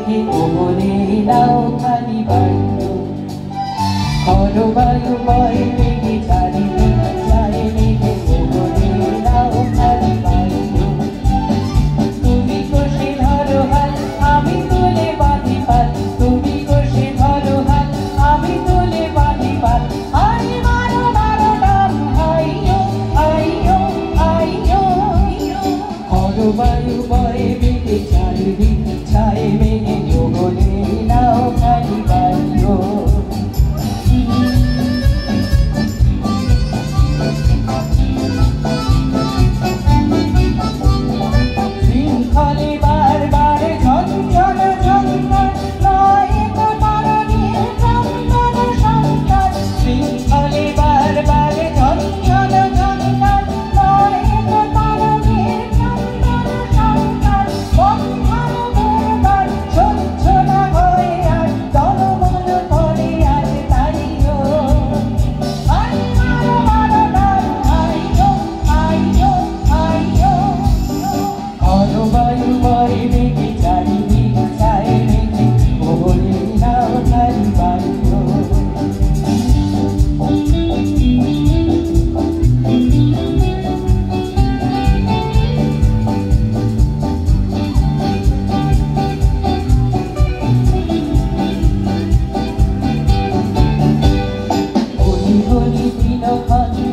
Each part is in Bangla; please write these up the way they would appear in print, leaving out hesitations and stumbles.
মেঘে ওমনে নাও খালি বায়ু খর বায়ু বয় মেঘে চারিদিকে যায় মেঘে ওমনে নাও খালি বায়ু তুমি কষে ধরো হাত আমি তুলে বাঁধি পাত তুমি কষে ধরো হাত আমি তুলে বাঁধি পাত আই মারো মারো ডাম আইয়ো আইয়ো আইয়ো খর বায়ু বয় মেঘে চারিদিকে যায় মেঘে ওমনে নাও খালি বায়ু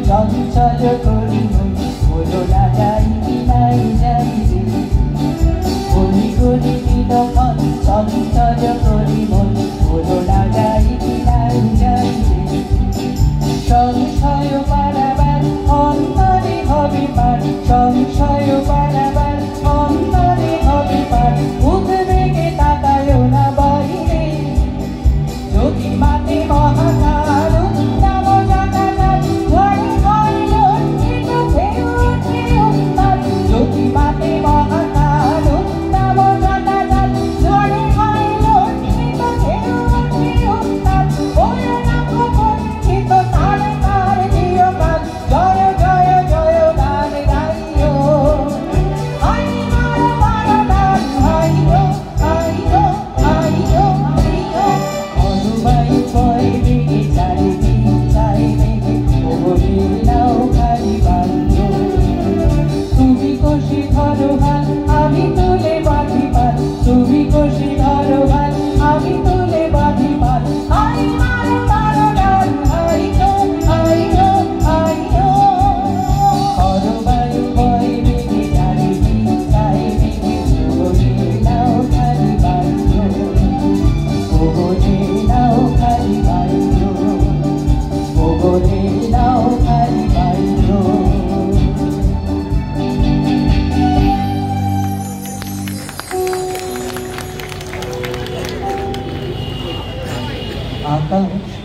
চঞ্চল করি বলো না যাই কি নাই যাই করি করি দিনক্ষণ চঞ্চল করি বলো না যাই কি নাই যাই সংশয় বাড়াবার অন্তরে হবে পার সংশয় বাড়াবার অন্তরে হবে পার উদ্বেগে তাকায়ও না বাইরে যদি মাতে মহাকার আকাশ